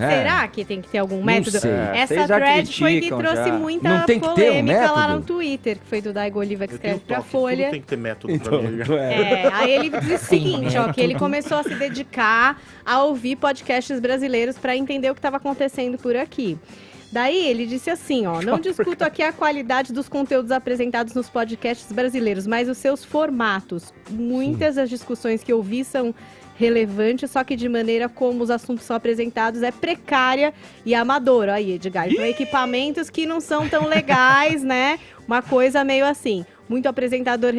Será que tem que ter algum método? sei. Essa thread foi que trouxe muita Não tem que ter um polêmica lá método? no Twitter, que foi do Daigo Oliva, que Eu tenho escreve pra toque, Folha. tudo tem que ter método Então, pra mim. Aí ele disse o seguinte, ó, que ele começou a se dedicar a ouvir podcasts brasileiros para entender o que estava acontecendo por aqui. Daí ele disse assim, ó, não discuto aqui a qualidade dos conteúdos apresentados nos podcasts brasileiros, mas os seus formatos. Muitas das discussões que eu vi são relevantes, só que de maneira como os assuntos são apresentados é precária e amadora. Aí, Edgar, então equipamentos que não são tão legais, né? Uma coisa meio assim, muito apresentador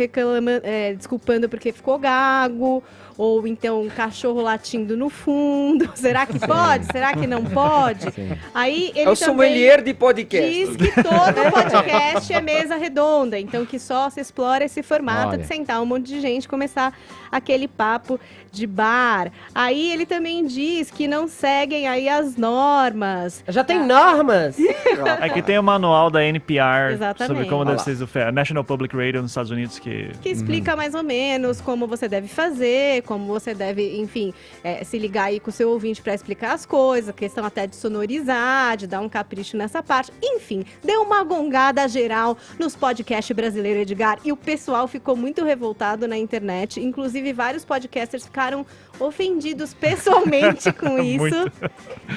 desculpando porque ficou gago, ou então um cachorro latindo no fundo. Será que pode? Será que não pode? Sim. Aí ele É o sommelier de podcast. diz que todo podcast é mesa redonda, então que só se explora esse formato Olha. de sentar um monte de gente, começar aquele papo de bar. Aí ele também diz que não seguem aí as normas. Já tem normas? Aqui tem o manual da NPR Exatamente. sobre como deve ser a National Public Radio nos Estados Unidos, que Que explica mais ou menos como você deve fazer, como você deve, enfim, se ligar aí com o seu ouvinte para explicar as coisas, questão até de sonorizar, de dar um capricho nessa parte. Enfim, deu uma gongada geral nos podcasts brasileiros, Edgar, e o pessoal ficou muito revoltado na internet. Inclusive, vários podcasters ficaram ofendidos pessoalmente com isso. Muito.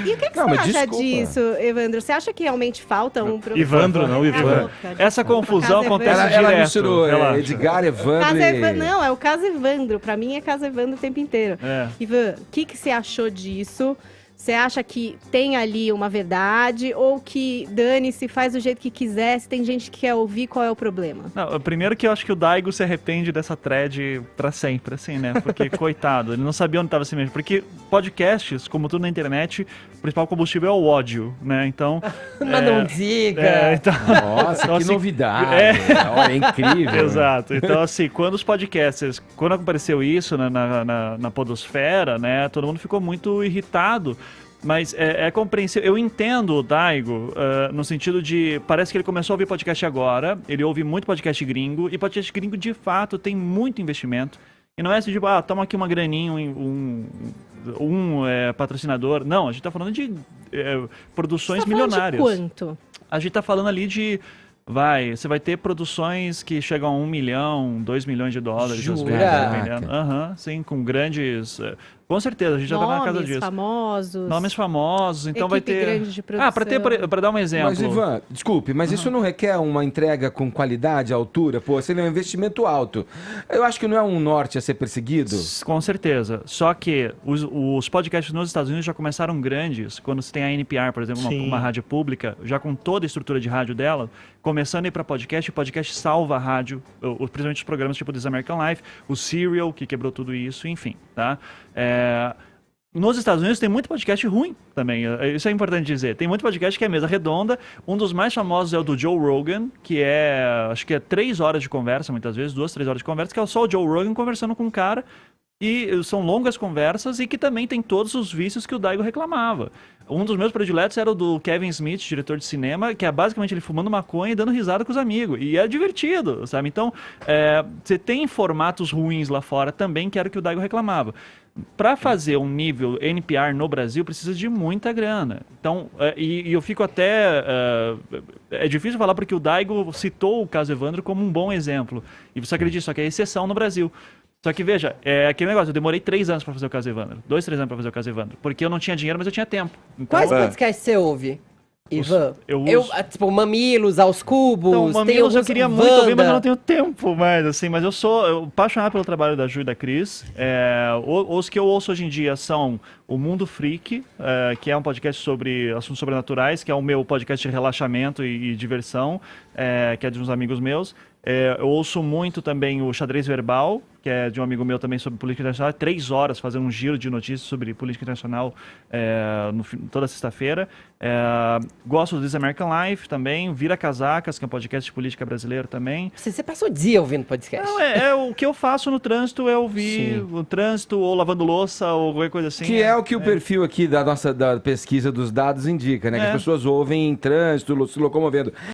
E o que Não, você mas acha desculpa. disso, Evandro? Você acha que realmente falta um professor? Ivandro, não, Ivan. Essa confusão acontece Ela direto. misturou relaxa. Edgar, Evandro Caso e... Evandro, não, é o caso Evandro. Pra mim é caso Evandro o tempo inteiro. É. Ivan, o que você achou disso? Você acha que tem ali uma verdade ou que dane-se, faz do jeito que quiser, se tem gente que quer ouvir, qual é o problema? Não, primeiro que eu acho que o Daigo se arrepende dessa thread pra sempre, assim, né? Porque, coitado, ele não sabia onde tava se mexendo. Porque podcasts, como tudo na internet, o principal combustível é o ódio, né? Então... Mas não diga. então... Nossa, Então, que assim, novidade. é. Olha, é incrível. Exato. Então, assim, quando os podcasters, quando apareceu isso na podosfera, né, todo mundo ficou muito irritado. Mas é compreensível. Eu entendo o Daigo no sentido de... Parece que ele começou a ouvir podcast agora. Ele ouve muito podcast gringo. E podcast gringo, de fato, tem muito investimento. E não é assim, tipo, toma aqui uma graninha, patrocinador. Não, a gente tá falando de produções Você tá falando milionárias. de quanto? A gente tá falando ali de... Você vai ter produções que chegam a 1 milhão, 2 milhões de dólares. Jura? Às vezes, dependendo. Aham, sim, com grandes... Com certeza, a gente já tá na casa disso. Famosos. Nomes famosos, então vai equipe ter... grande de produção. Pra dar um exemplo. Mas, Ivan, desculpe, mas isso não requer uma entrega com qualidade, altura? Pô, seria um investimento alto. Eu acho que não é um norte a ser perseguido. Com certeza. Só que os podcasts nos Estados Unidos já começaram grandes. Quando você tem a NPR, por exemplo, uma rádio pública, já com toda a estrutura de rádio dela, começando a ir para podcast, o podcast salva a rádio, principalmente os programas tipo This American Life, o Serial, que quebrou tudo isso, enfim, tá? Nos Estados Unidos tem muito podcast ruim também, isso é importante dizer. Tem muito podcast que é mesa redonda. Um dos mais famosos é o do Joe Rogan, que acho que é 3 horas de conversa, muitas vezes, 2, 3 horas de conversa, que é só o Joe Rogan conversando com um cara. E são longas conversas e que também tem todos os vícios que o Daigo reclamava. Um dos meus prediletos era o do Kevin Smith, diretor de cinema, que é basicamente ele fumando maconha e dando risada com os amigos. E é divertido, sabe? Então, você tem formatos ruins lá fora também, que era o que o Daigo reclamava. Para fazer um nível NPR no Brasil, precisa de muita grana. Então, e eu fico até... é difícil falar porque o Daigo citou o caso Evandro como um bom exemplo. E você acredita, só que é exceção no Brasil. Só que, veja, aquele negócio, eu demorei 3 anos pra fazer o caso Evandro. 2, 3 anos pra fazer o caso Evandro. Porque eu não tinha dinheiro, mas eu tinha tempo. Então, Quais podcasts você ouve, Ivan? eu Tipo, Mamilos, Aos Cubos, Então, tem Mamilos eu alguns- queria muito ouvir, mas eu não Wanda. tenho tempo mais, assim. Mas eu sou apaixonado pelo trabalho da Ju e da Cris. Os que eu ouço hoje em dia são o Mundo Freak, que é um podcast sobre assuntos sobrenaturais, que é o meu podcast de relaxamento e diversão, que é de uns amigos meus. Eu ouço muito também o Xadrez Verbal, que é de um amigo meu também sobre política internacional, 3 horas fazendo um giro de notícias sobre política internacional toda sexta-feira. Gosto do This American Life também, Vira Casacas, que é um podcast de política brasileiro também. Você passou o dia ouvindo podcast. Não, o que eu faço no trânsito é ouvir o trânsito, ou lavando louça, ou qualquer coisa assim. Que é o que o perfil aqui da pesquisa dos dados indica, né? Que as pessoas ouvem em trânsito, se locomovendo.